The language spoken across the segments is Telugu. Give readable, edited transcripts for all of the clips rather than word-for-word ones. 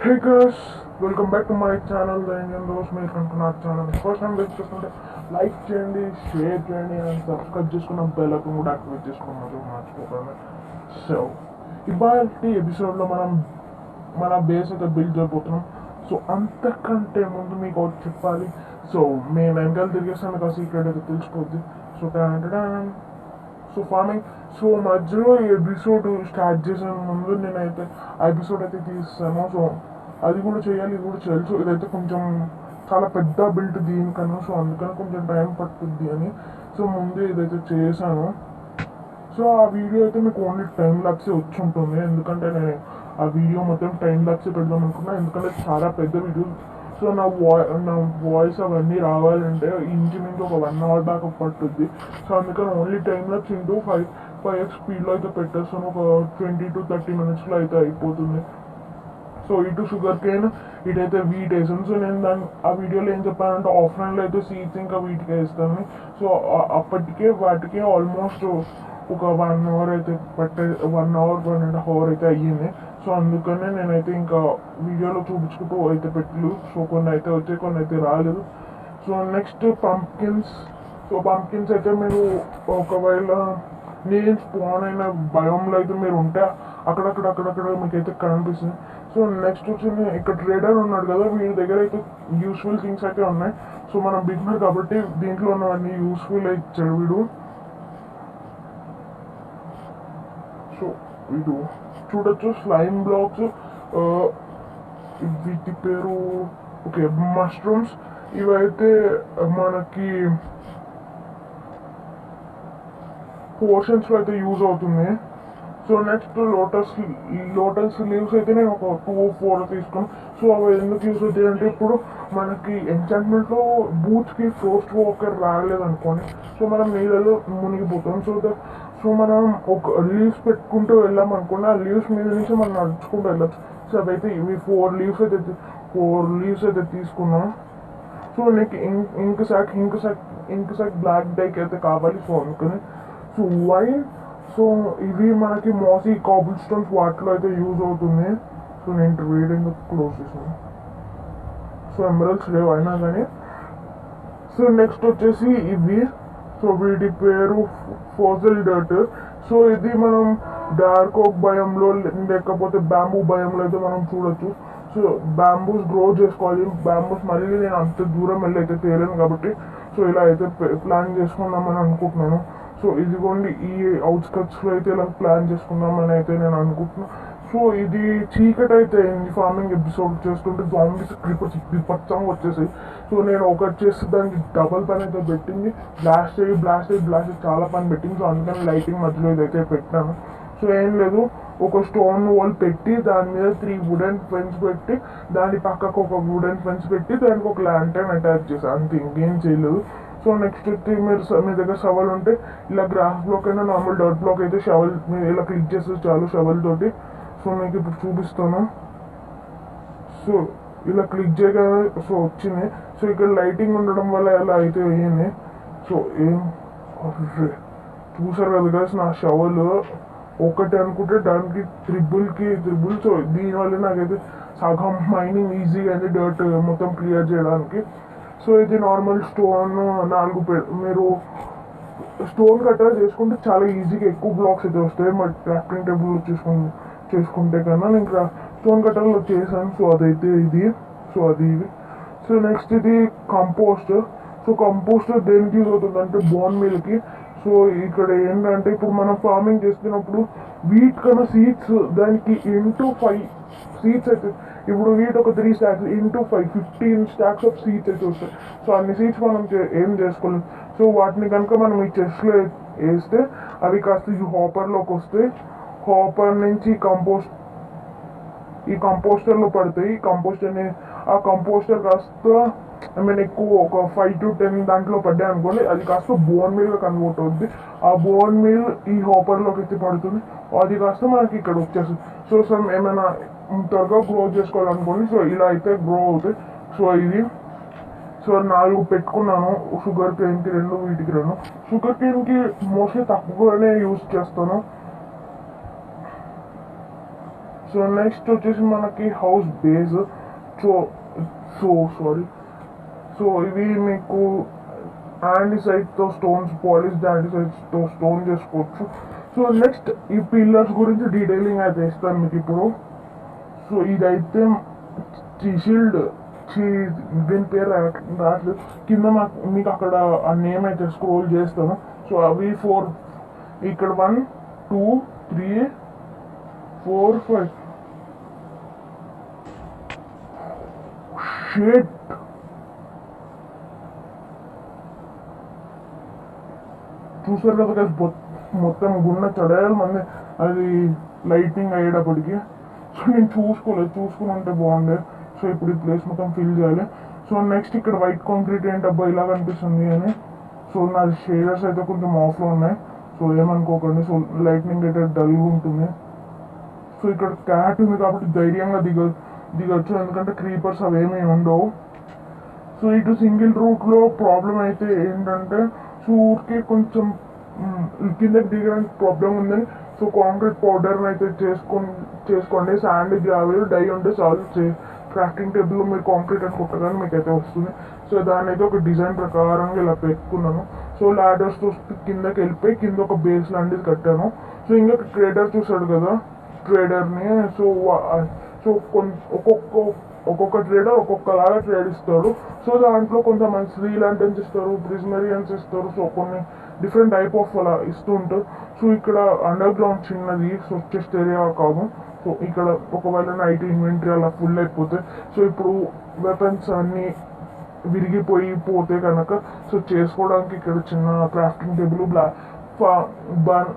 Hey guys, welcome back to my channel, The Indian Rose Milk and Kunat channel. First time visit చేస్తుంటే లైక్ చేయండి, షేర్ చేయండి అండ్ సబ్స్క్రైబ్ చేసుకున్న బెల్ ఐకాన్ కూడా యాక్టివేట్ చేసుకున్నారు మర్చిపోకండి. సో ఇవాళ ఎపిసోడ్లో మనం మన బేస్ అయితే బిల్డ్ చేయబోతున్నాం. సో అంతకంటే ముందు మీకు ఒకటి చెప్పాలి. సో మేము వెనకాల తిరిగేస్తాను, మీకు ఆ సీక్రెట్ అయితే తెలిసిపోద్ది. సో సో ఫార్మింగ్ సో మధ్యలో ఈ ఎపిసోడ్ స్టార్ట్ చేసే ముందు నేనైతే ఆ ఎపిసోడ్ అయితే తీస్తాను. సో అది కూడా చేయాలి, ఇది కూడా చేయాలి. సో ఇదైతే కొంచెం చాలా పెద్ద బిల్ట్ దీనికన్నా, సో అందుకని కొంచెం టైం పట్టుద్ది అని సో ముందే ఇదైతే చేశాను. సో ఆ వీడియో అయితే మీకు ఓన్లీ టైం ల్యాప్సే వచ్చి ఉంటుంది, ఎందుకంటే నేను ఆ వీడియో మొత్తం టైం ల్యాప్సే పెడదాం అనుకున్నా, ఎందుకంటే చాలా పెద్ద వీడియో. సో నా వాయిస్ అవన్నీ రావాలంటే ఇంచుమించు ఒక 1 hour దాకా పట్టుద్ది. సో అందుకని only time lapse into 5x స్పీడ్లో అయితే పెట్టేస్తాను. ఒక 20 to 30 minutesలో అయితే అయిపోతుంది. సో ఇటు షుగర్ కేన్, ఇటైతే వీట్ వేసాను. సో నేను ఆ వీడియోలో ఏం చెప్పానంటే ఆఫ్లైన్లో అయితే సీడ్స్ ఇంకా వీటికి వేస్తాను. సో అప్పటికే వాటికి ఆల్మోస్ట్ ఒక 1 hour అయితే 1.5 hour అయితే అయ్యింది. సో అందుకనే నేనైతే ఇంకా వీడియోలో చూపించుకుంటూ అయితే పెట్టలేదు. సో కొన్ని అయితే వచ్చాయి, కొన్ని అయితే రాలేదు. So next pumpkins. So pumpkins అయితే మీరు ఒకవేళ నేను స్పాన్ అయిన భయంలో అయితే మీరు ఉంటే అక్కడక్కడ మీకైతే కనిపిస్తుంది. సో నెక్స్ట్ వచ్చి ఇక్కడ ట్రేడర్ ఉన్నాడు కదా, వీడి దగ్గర అయితే యూస్ఫుల్ థింగ్స్ అయితే ఉన్నాయి. సో మనం బిగినర్ కాబట్టి దీంట్లో ఉన్నవన్నీ యూస్ఫుల్ ఇచ్చాడు వీడు. సో వీడు చూడొచ్చు స్లైమ్ బ్లాక్స్, వీటి పేరు ఓకే మష్రూమ్స్. ఇవైతే మనకి పోర్షన్స్లో అయితే యూజ్ అవుతుంది. సో నెక్స్ట్ లోటస్ లీవ్స్ అయితే నేను ఒక 2-4 తీసుకున్నాను. సో అవి ఎందుకు యూజ్ అవుతాయి అంటే ఇప్పుడు మనకి ఎంచాంట్మెంట్లో బూట్స్కి ఫ్రోస్ట్ వాకర్ రాలేదు అనుకోండి, సో మనం నీళ్ళలో మునిగిపోతాం. సో మనం ఒక లీవ్స్ పెట్టుకుంటూ వెళ్ళాం అనుకోండి, ఆ లీవ్స్ మీద నుంచి మనం నడుచుకుంటూ వెళ్ళచ్చు. సో అవైతే ఇవి 4 లీవ్స్ అయితే తీసుకున్నాం. సో నీకు ఇంక్ సాక్ బ్లాక్ డైక్ అయితే కావాలి. సో అందుకని సో వైన్, సో ఇవి మనకి మాసీ కాబుల్ స్టోన్స్ వాటిలో అయితే యూజ్ అవుతుంది. సో నేను రీడింగ్ క్లోజ్ చేసాను. సో ఎమరల్డ్స్ లేవు అయినా కానీ. సో నెక్స్ట్ వచ్చేసి ఇవి. సో వీటి పేరు ఫోజల్ డర్ట్. సో ఇది మనం డార్క్ ఓక్ భయంలో లేకపోతే బ్యాంబూ భయంలో అయితే మనం చూడొచ్చు. సో బ్యాంబూస్ గ్రో చేసుకోవాలి. బ్యాంబూస్ మళ్ళీ నేను అంత దూరం వెళ్ళి అయితే తేలేను కాబట్టి సో ఇలా అయితే ప్లాన్ చేసుకుందామని అనుకుంటున్నాను. సో ఇదిగోండి ఈ అవుట్స్కట్స్లో అయితే ఇలా ప్లాన్ చేసుకుందామని అయితే నేను అనుకుంటున్నాను. సో ఇది చీకటి అయితే అయింది ఫార్మింగ్ ఎపిసోడ్ చేస్తుంటే, జాంబీస్ క్రీపర్స్ విపచ్చంగా వచ్చేసాయి. సో నేను ఒకటి చేస్తే దానికి డబల్ పని అయితే పెట్టింది, బ్లాస్ట్ అయ్యి చాలా పని పెట్టింది. సో అందుకని లైటింగ్ మధ్యలో ఇదైతే పెట్టాను. సో ఏం లేదు, ఒక స్టోన్ వాల్ పెట్టి దాని మీద 3 వుడెన్ ఫెన్స్ పెట్టి దాని పక్కకు ఒక వుడెన్ ఫెన్స్ పెట్టి దానికి ఒక ల్యాంటర్న్ అటాచ్ చేశాను, అంతే, ఇంకేం చేయలేదు. సో నెక్స్ట్ వచ్చి మీ దగ్గర షవల్ ఉంటే ఇలా గ్రాస్ బ్లాక్ అయినా నార్మల్ డర్ట్ బ్లాక్ అయితే షవల్ మీరు ఇలా క్లిక్ చేస్తే చాలు షవల్ తోటి. సో మీకు ఇప్పుడు చూపిస్తాను. సో ఇలా క్లిక్ చేయగానే సో వచ్చింది. సో ఇక్కడ లైటింగ్ ఉండడం వల్ల ఎలా అయితే అయ్యింది. సో ఏం చూసారు కదా గైస్, నా షవల్ ఒకటి అనుకుంటే దానికి త్రిబుల్. సో దీనివల్ల నాకైతే సగం మైనింగ్ ఈజీగా అయింది డర్ట్ మొత్తం క్లియర్ చేయడానికి. సో ఇది నార్మల్ స్టోన్ 4 మీరు స్టోన్ కట్టర్ చేసుకుంటే చాలా ఈజీగా ఎక్కువ బ్లాక్స్ అయితే వస్తాయి. మరి క్రాఫ్టింగ్ టేబుల్ చేసుకుంటే కన్నా నేను స్టోన్ కట్టర్లో చేశాను. సో అదైతే ఇది. సో అది ఇది. సో నెక్స్ట్ ఇది కంపోస్ట్. సో కంపోస్ట్ దేనికి యూజ్ అవుతుందంటే బోన్ మీల్కి. సో ఇక్కడ ఏంటంటే ఇప్పుడు మనం ఫార్మింగ్ చేస్తున్నప్పుడు వీట్ కన్నా సీడ్స్ దానికి ఇంటూ 5 సీడ్స్ అయితే, ఇప్పుడు వీట్ ఒక 3 stacks into 5 15 stacks of seeds అయితే వస్తాయి. సో అన్ని సీడ్స్ మనం ఏం చేసుకోలేం. సో వాటిని కనుక మనం ఈ చెస్ట్లో వేస్తే అవి కాస్త ఈ హాపర్లోకి వస్తాయి. హాపర్ నుంచి ఈ కంపోస్టర్లో పడతాయి. ఆ కంపోస్టర్ కాస్త ఎక్కువ ఒక 5 to 10 దాంట్లో పడ్డాయి అనుకోండి, అది కాస్త బోన్ మీల్గా కన్వర్ట్ అవుతుంది. ఆ బోన్ మీల్ ఈ హాపర్లోకి అయితే పడుతుంది, అది కాస్త మనకి ఇక్కడ వచ్చేస్తుంది. సో ఏమైనా త్వరగా గ్రో చేసుకోవాలనుకోండి, సో ఇలా అయితే గ్రో అవుతాయి. సో ఇది. సో 4 పెట్టుకున్నాను, షుగర్ కేన్కి 2, వీటికి 2. షుగర్ కేన్కి మోస్ట్లీ తక్కువగానే యూజ్ చేస్తాను. సో నెక్స్ట్ వచ్చేసి మనకి house base. So so sorry so ఇవి మీకు యాండిసైడ్తో స్టోన్స్, పాలిష్డ్ యాండిసైడ్స్తో స్టోన్ చేసుకోవచ్చు. సో నెక్స్ట్ ఈ పిల్లర్స్ గురించి డీటెయిలింగ్ అయితే ఇస్తాను మీకు ఇప్పుడు. సో ఇదైతే షీల్డ్, దీని పేరు రావట్లేదు కింద, మీకు అక్కడ ఆ నేమ్ అయితే స్క్రోల్ చేస్తాను. సో అవి 4, ఇక్కడ 1 2 3 4 5 షేట్. చూసారు కదా guys, మొత్తం గున్న చడయాలి మంది అది లైటింగ్ అయ్యేటప్పటికి. సో నేను చూసుకుని ఉంటే బాగుండే. సో ఇప్పుడు ఈ ప్లేస్ మొత్తం ఫిల్ చేయాలి. సో నెక్స్ట్ ఇక్కడ వైట్ కాంక్రీట్ ఏంటబ్బా ఇలా కనిపిస్తుంది అని. సో నా షేడర్స్ అయితే కొంచెం ఆఫ్లో ఉన్నాయి, సో ఏమనుకోకండి. సో లైట్నింగ్ అయితే డల్గా ఉంటుంది. సో ఇక్కడ క్యాట్ ఉంది కాబట్టి ధైర్యంగా దిగొచ్చు, ఎందుకంటే క్రీపర్స్ అవేమీ ఉండవు. సో ఇటు సింగిల్ రూట్లో ప్రాబ్లం అయితే ఏంటంటే, సో ఊరికి కొంచెం కిందకి దిగడానికి ప్రాబ్లం ఉందని సో కాంక్రీట్ పౌడర్ని అయితే చేసుకోండి. శాండ్, గ్రావెల్, డై ఉంటే చాలు. క్రాఫ్టింగ్ టేబుల్లో మీరు కాంక్రీట్ అని కొట్టగానే మీకు అయితే వస్తుంది. సో దాన్ని అయితే ఒక డిజైన్ ప్రకారంగా ఇలా పెట్టుకున్నాను. సో లాడర్స్తో కిందకి వెళ్ళిపోయి కింద ఒక బేస్ లాంటిది కట్టాను. సో ఇంకా ట్రేడర్ చూసాడు కదా ట్రేడర్ని. సో సో ఒక్కొక్క ట్రేడర్ ఒక్కొక్కలాగా ట్రేడ్ ఇస్తాడు. సో దాంట్లో కొంతమంది శ్రీలాంటన్స్ ఇస్తారు, ప్రిజమరియన్స్ ఇస్తారు. సో కొన్ని డిఫరెంట్ టైప్ ఆఫ్ అలా ఇస్తూ ఉంటారు. సో ఇక్కడ అండర్ గ్రౌండ్ చిన్నది, సో చెస్ట్ ఏరియా కాదు. సో ఇక్కడ ఒకవేళ నైట్ ఇన్వెంటరీ అలా ఫుల్ అయిపోతే, సో ఇప్పుడు వెపన్స్ అన్నీ విరిగిపోతే కనుక సో చేసుకోవడానికి ఇక్కడ చిన్న క్రాఫ్టింగ్ టేబుల్,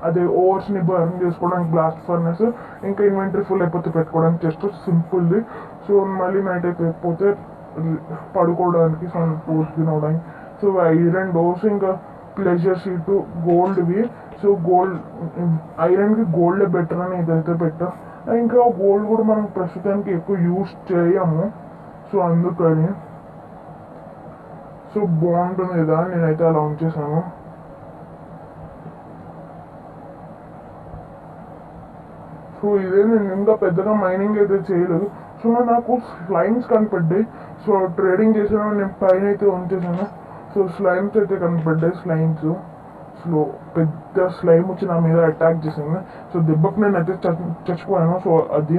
అదే ఓవర్స్ని బర్న్ చేసుకోవడానికి బ్లాస్ట్ ఫర్నెస్, ఇంకా ఇన్వెంటరీ ఫుల్ అయిపోతే పెట్టుకోవడానికి జస్ట్ సింపుల్ది. సో మళ్ళీ నైట్ అయిపోతే పడుకోవడానికి, సో పోస్ట్ తినవడానికి. సో ఐరన్ డోర్స్, ఇంకా ప్లెజర్ షీట్ గోల్డ్వి. సో ఐరన్కి గోల్డే బెటర్ అని ఇదైతే పెట్టా. ఇంకా గోల్డ్ కూడా మనం ప్రస్తుతానికి ఎక్కువ యూజ్ చేయము, సో అందుకని సో బాగుంటుంది కదా నేనైతే అలా ఉంచేసాను. సో ఇదే నేను ఇంకా పెద్దగా మైనింగ్ అయితే చేయలేదు. సో నాకు స్లైమ్స్ కనిపడ్డాయి. సో ట్రేడింగ్ చేసాను, నేను పైన అయితే ఉంచేసాను. సో స్లైమ్స్ అయితే కనిపడ్డాయి. సో పెద్ద స్లైమ్ వచ్చి నా మీద అటాక్ చేసింది. సో దెబ్బకి నేను అయితే చచ్చిపోయాను. సో అది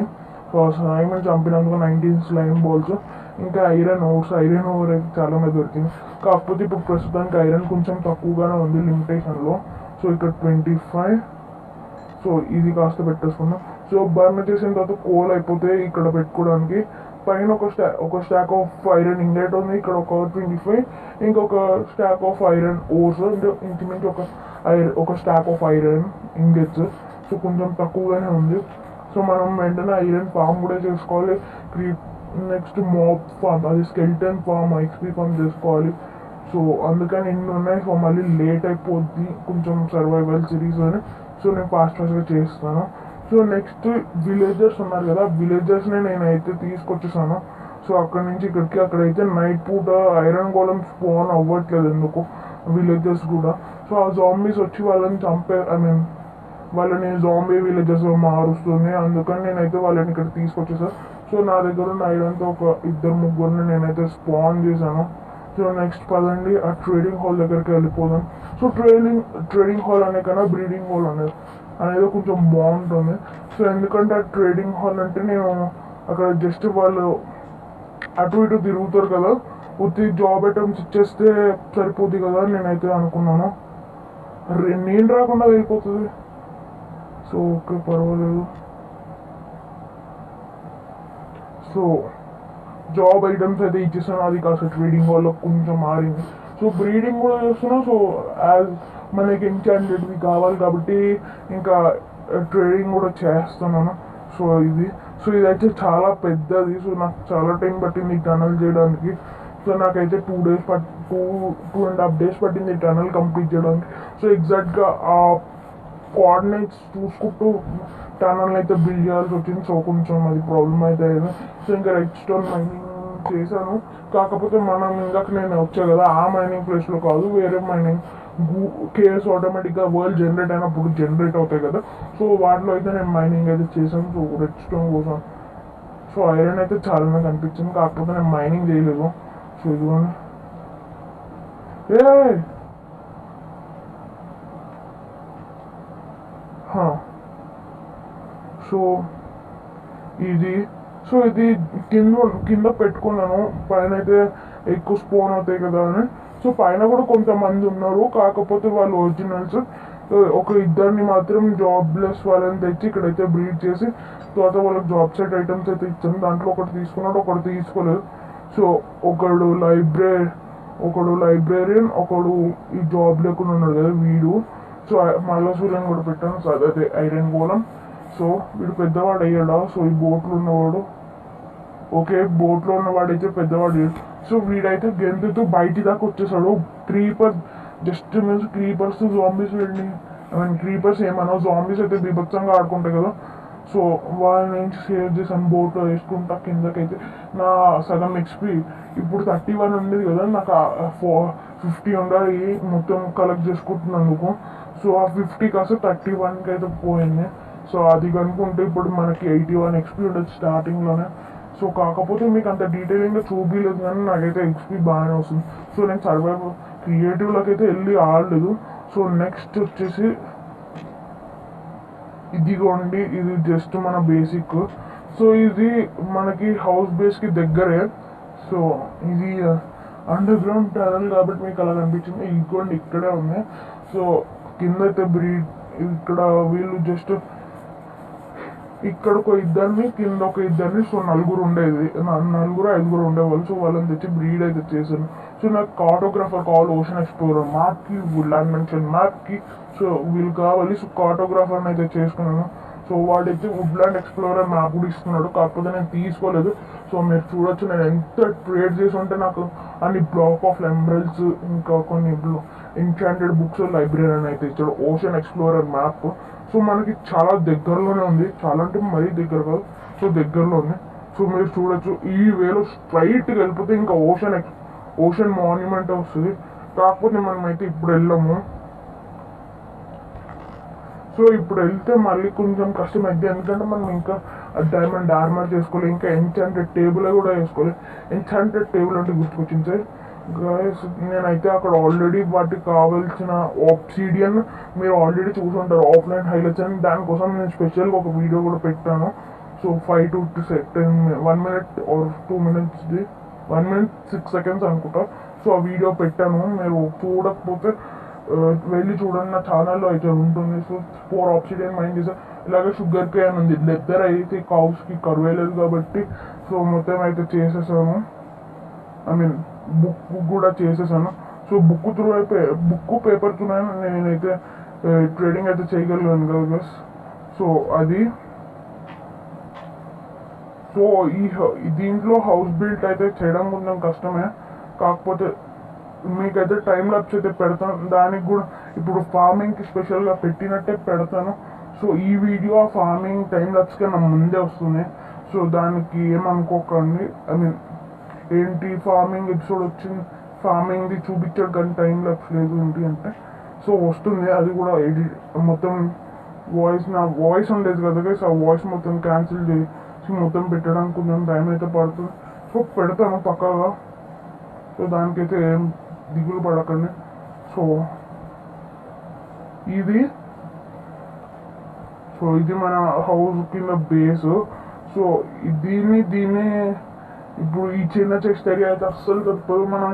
సో స్లైమ్ చంపినందుకు 19 స్లైమ్ బాల్స్, ఇంకా ఐరన్ ఓర్ అయితే చాలా మంది దొరికింది. కాకపోతే ఇప్పుడు ప్రస్తుతానికి ఐరన్ కొంచెం తక్కువగానే ఉంది లిమిటేషన్లో. సో ఇక్కడ 25. సో ఇది కాస్త పెట్టేసుకున్నాం. సో బర్న్ చేసిన తర్వాత కోల్ అయిపోతే ఇక్కడ పెట్టుకోవడానికి పైన ఒక స్టాక్ ఆఫ్ ఐరన్ ఇంగెట్ ఉంది. ఇక్కడ ఒక 25, ఇంకొక స్టాక్ ఆఫ్ ఐరన్ ఓర్స్, ఇంచుమించు ఒక స్టాక్ ఆఫ్ ఐరన్ ఇంగెట్స్. సో కొంచెం తక్కువగానే ఉంది. సో మనం వెంటనే ఐరన్ ఫామ్ కూడా చేసుకోవాలి. నెక్స్ట్ మాబ్ ఫామ్, అది స్కెల్టన్ ఫామ్, ఎక్స్పీ ఫామ్ చేసుకోవాలి. సో అందుకని ఇన్ని ఉన్నాయి. సో మళ్ళీ లేట్ అయిపోద్ది కొంచెం సర్వైవల్ సిరీస్ అని. సో నేను ఫాస్ట్గా చేస్తాను. సో నెక్స్ట్ విలేజర్స్ ఉన్నారు కదా, విలేజర్స్ని నేనైతే తీసుకొచ్చేసాను. సో అక్కడి నుంచి ఇక్కడికి, అక్కడైతే నైట్ పూట ఐరన్ గోళం స్పాన్ అవ్వట్లేదు ఎందుకు విలేజర్స్ కూడా. సో ఆ జాంబీస్ వచ్చి వాళ్ళని వాళ్ళని జాంబీ విలేజెస్లో మారుస్తుంది. అందుకని నేనైతే వాళ్ళని ఇక్కడ తీసుకొచ్చేసాను. సో నా దగ్గర ఉన్న ఐరన్తో ఒక 2-3 నేనైతే స్పాన్ చేశాను. సో నెక్స్ట్ పదండి ఆ ట్రేడింగ్ హాల్ దగ్గరికి వెళ్ళిపోదాం. సో ట్రేడింగ్ హాల్ అనే కన్నా బ్రీడింగ్ హాల్ అనేది కొంచెం బాగుంటుంది. సో ఎందుకంటే ఆ ట్రేడింగ్ హాల్ అంటే నేను అక్కడ జస్ట్ వాళ్ళు అటు ఇటు తిరుగుతారు కదా, ఉత్తి జాబ్ ఐటమ్స్ ఇచ్చేస్తే సరిపోద్ది కదా అని నేనైతే అనుకున్నాను. నేను రాకుండా వెళ్ళిపోతుంది. సో ఓకే పర్వాలేదు. సో జాబ్ ఐటమ్స్ అయితే ఇచ్చేసాను, అది కాస్త ట్రేడింగ్ హాల్లో కొంచెం మారింది. సో బ్రీడింగ్ కూడా చేస్తున్నా. సో యాజ్ మనకి ఎన్చాంటెడ్వి కావాలి కాబట్టి ఇంకా ట్రేడింగ్ కూడా చేస్తున్నాను. సో ఇదైతే చాలా పెద్దది. సో నాకు చాలా టైం పట్టింది ఈ టనల్ చేయడానికి. సో నాకైతే 2.5 days పట్టింది ఈ టనల్ కంప్లీట్ చేయడానికి. సో ఎగ్జాక్ట్గా ఆ కోఆర్డినేట్స్ చూసుకుంటూ టనల్ అయితే బిల్డ్ చేయాల్సి వచ్చింది. సో కొంచెం అది ప్రాబ్లం అయితే అయింది. సో ఇంకా రెడ్ స్టోన్ మైనింగ్ చేశాను. కాకపోతే మనం ఇందాక నేను వచ్చా కదా ఆ మైనింగ్ ప్లేస్లో కాదు, వేరే మైనింగ్ కేఎస్ ఆటోమేటిక్గా వరల్డ్ జనరేట్ అయినప్పుడు జనరేట్ అవుతాయి కదా. సో వాటిలో అయితే నేను మైనింగ్ అయితే చేశాను. సో రెడ్ స్టోన్ కోసం సో ఐరన్ అయితే చాలా నాకు అనిపించింది, కాకపోతే నేను మైనింగ్ చేయలేదు. సో ఇదిగోండి ఏ సో ఇది ఇది కింద కింద పెట్టుకున్నాను. పైన అయితే ఎక్కువ స్పోన్ అవుతాయి కదా అని. సో పైన కూడా కొంతమంది ఉన్నారు, కాకపోతే వాళ్ళు ఒరిజినల్స్. ఒక ఇద్దరిని మాత్రం జాబ్లెస్ వాళ్ళని తెచ్చి ఇక్కడైతే బ్రీడ్ చేసి తర్వాత వాళ్ళకి జాబ్ సెట్ ఐటమ్స్ అయితే ఇచ్చాను. దాంట్లో ఒకటి తీసుకున్నాడు, ఒకటి తీసుకోలేదు. సో ఒకడు లైబ్రేరియన్, ఒకడు ఈ జాబ్ లేకుండా ఉన్నాడు కదా వీడు. సో మళ్ళా సూర్యని కూడా పెట్టాను. సో అదైతే ఐరన్ గోళం. సో వీడు పెద్దవాడు అయ్యాడా. సో ఈ బోట్లో ఉన్నవాడు ఓకే, బోట్లో ఉన్నవాడైతే పెద్దవాడు. సో వీడైతే గెంతుతూ బయటి దాకా వచ్చేసాడు. Creeper just means creepers zombies వీడిని క్రీపర్స్ ఏమన్నా జాంబీస్ అయితే బీభత్సంగా ఆడుకుంటాయి కదా. సో వాళ్ళ నుంచి సేవ్ చేశాను బోట్లో వేసుకుంటా కిందకైతే. నా సగం ఎక్స్పీ ఇప్పుడు 31 ఉండేది కదా, నాకు 50 ఉండాలి మొత్తం కలెక్ట్ చేసుకుంటున్నందుకు. సో ఆ 50 కాస్త 31కి అయితే పోయింది. సో అది కనుక్కుంటే ఇప్పుడు మనకి 81 ఎక్స్పీ ఉండదు స్టార్టింగ్లోనే. సో కాకపోతే మీకు అంత డీటెయిలింగ్గా చూపించలేదు, కానీ నాకైతే ఎక్స్పీ బాగానే వస్తుంది. సో నేను సర్వైవర్ క్రియేటివ్లోకి అయితే వెళ్ళి ఆడలేదు. సో నెక్స్ట్ వచ్చేసి ఇదిగోండి, ఇది జస్ట్ మన బేసిక్. సో ఇది మనకి హౌస్ బేస్కి దగ్గరే. సో ఇది అండర్ గ్రౌండ్ టనల్ కాబట్టి మీకు అలా కనిపించింది. ఇదిగోండి ఇక్కడే ఉంది. సో కింద అయితే బ్రీడ్ ఇక్కడ వీళ్ళు జస్ట్ ఇక్కడ ఒక ఇద్దరిని కింద ఒక ఇద్దరిని. సో నలుగురు ఉండేది, నలుగురు ఐదుగురు ఉండేవాళ్ళు. సో వాళ్ళని తెచ్చి బ్రీడ్ అయితే చేశాను. సో నాకు కార్టోగ్రాఫర్ కావాలి, ఓషన్ ఎక్స్ప్లోరర్ మ్యాప్కి, ల్యాండ్ మెన్షన్ మ్యాప్కి. సో వీళ్ళు కావాలి. సో కార్టోగ్రాఫర్ని అయితే చేసుకున్నాను. సో వాడైతే వుడ్లాండ్ ఎక్స్ప్లోరర్ మ్యాప్ కూడా ఇస్తున్నాడు, కాకపోతే నేను తీసుకోలేదు. సో మీరు చూడొచ్చు నేను ఎంత ట్రేడ్ చేసి ఉంటే నాకు అన్ని బ్లాక్ ఆఫ్ ఎమరల్డ్స్ ఇంకా కొన్ని ఎన్చాంటెడ్ బుక్స్ లైబ్రరీ అయితే ఇచ్చాడు. Ocean explorer map. సో మనకి చాలా దగ్గరలోనే ఉంది, చాలా అంటే మరీ దగ్గర కాదు. సో దగ్గరలో ఉంది. సో మీరు చూడొచ్చు ఈ వేలో స్ట్రైట్గా వెళ్ళిపోతే ఇంకా ఓషన్ మాన్యుమెంట్ వస్తుంది. కాకపోతే మనమైతే ఇప్పుడు వెళ్ళాము. సో ఇప్పుడు వెళ్తే మళ్ళీ కొంచెం కష్టమైంది, ఎందుకంటే మనం ఇంకా డైమండ్ ఆర్మర్ చేసుకోవాలి, ఇంకా ఎన్చాంటెడ్ టేబుల్ కూడా వేసుకోవాలి. ఎన్చాంటెడ్ టేబుల్ అంటే గుర్తుకొచ్చింది సార్ గైస్, నేనైతే అక్కడ ఆల్రెడీ వాటికి కావాల్సిన ఆబ్సిడియన్ మీరు ఆల్రెడీ చూసి ఉంటారు ఆఫ్లైన్ హైలైట్స్ అని. దానికోసం నేను స్పెషల్గా ఒక వీడియో కూడా పెట్టాను. So 5 to 1 minute or 2 minutesది 1 minute 6 seconds అనుకుంటా. సో ఆ వీడియో పెట్టాను, మీరు చూడకపోతే వెళ్ళి చూడండి, నా ఛానల్లో అయితే ఉంటుంది. సో 4 ఆబ్సిడియన్ మైండ్ చేసా. ఇలాగే షుగర్ కేన్ ఉంది, లెదర్ అయితే కౌస్కి కరువేలేదు కాబట్టి సో మొత్తం అయితే చేసేసాను. ఐ మీన్ బుక్ కూడా చేసేసాను. సో బుక్ త్రూ అయితే బుక్ పేపర్ త్రూ నేనైతే ట్రేడింగ్ అయితే చేయగలిగాను కదా బస్. సో అది సో దీంట్లో హౌస్ బిల్ట్ అయితే చేయడం కొంచెం కష్టమే, కాకపోతే మీకైతే టైం ల్యాప్స్ అయితే పెడతాను. దానికి కూడా ఇప్పుడు ఫార్మింగ్కి స్పెషల్గా పెట్టినట్టే పెడతాను. సో ఈ వీడియో ఫార్మింగ్ టైం ల్యాప్స్ కన్నా ముందే వస్తుంది. సో దానికి ఏమనుకోకండి. ఐ మీన్ ఏంటి ఫార్మింగ్ ఎపిసోడ్ వచ్చింది, ఫార్మింగ్ది చూపించాడు కానీ టైం ల్యాప్స్ లేదు ఏంటి అంటే. సో వస్తుంది, అది కూడా ఎడిట్ మొత్తం నా వాయిస్ ఉండేది కదా. సో ఆ వాయిస్ మొత్తం క్యాన్సిల్ చేసి మొత్తం పెట్టడానికి కొంచెం టైం అయితే పడుతుంది. సో పెడతాను పక్కాగా. సో దానికైతే ఏం దిగులు పడకండి. సో ఇది మన హౌస్ కింద బేస్. సో దీన్ని ఇప్పుడు ఈ చిన్న చెస్ట్ ఏరియా అయితే అస్సలు తప్పదు. మనం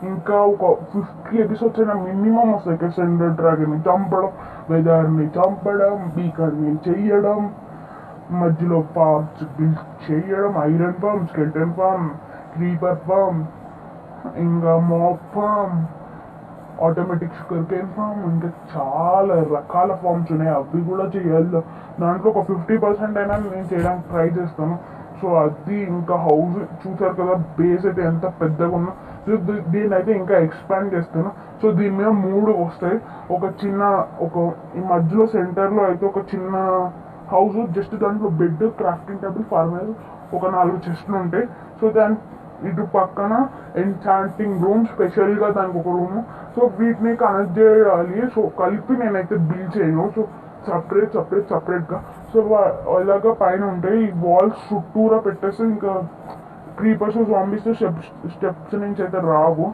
ఇంకా ఒక 50 ఎపిసోడ్స్ అయినా మినిమం వస్తాయి. సెండర్ డ్రాగన్ని చంపడం, వెదర్ని చంపడం, బీకర్ని చెయ్యడం, మధ్యలో ఫార్మ్స్ బిల్డ్ చేయడం, iron farm, skeleton farm, creeper farm, ఇంకా mob farm, automatic sugar cane farm, ఇంకా చాలా రకాల ఫార్మ్స్ ఉన్నాయి. అవి కూడా చేయాలి. దాంట్లో ఒక 50% అయినా నేను చేయడానికి ట్రై చేస్తాను. సో అది ఇంకా హౌస్ చూసారు కదా, బేస్ అయితే ఎంత పెద్దగా ఉన్నా. సో దీన్ని అయితే ఇంకా ఎక్స్పాండ్ చేస్తాను. సో దీని మీద 3 వస్తాయి. ఈ మధ్యలో సెంటర్లో అయితే ఒక చిన్న హౌస్, జస్ట్ దాంట్లో బెడ్, క్రాఫ్టింగ్ టేబుల్, ఫార్మర్, ఒక 4 చెస్ట్లు ఉంటాయి. సో ఇటు పక్కన ఎన్చాంటింగ్ రూమ్, స్పెషల్గా దానికి ఒక రూమ్. సో వీటిని కనెక్ట్ చేయాలి. సో కలిపి నేనైతే బిల్ చేయను. సో సపరేట్గా. సో అలాగా పైన ఉంటాయి. ఈ వాల్స్ చుట్టూరా పెట్టేస్తే ఇంకా క్రీపర్స్ జాంబీస్ స్టెప్స్ నుంచి అయితే రావు.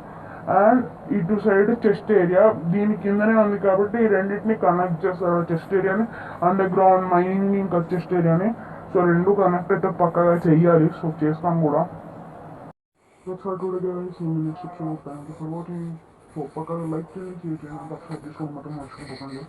అండ్ ఇటు సైడ్ చెస్ట్ ఏరియా దీని కిందనే ఉంది కాబట్టి ఈ రెండింటిని కనెక్ట్ చేస్తారు. చెస్ట్ ఏరియాని అండర్ గ్రౌండ్ మైనింగ్ ఇంకా చెస్ట్ ఏరియాని. సో రెండు కనెక్ట్ అయితే పక్కగా చెయ్యాలి. సో చేస్తాం కూడా. That's all today guys. In the next episode, thank you for watching. So పక్కగా లైక్ చేయండి, షేర్ చేయండి, సబ్స్క్రైబ్ చేసుకోవడం మాత్రం మర్చిపోకండి.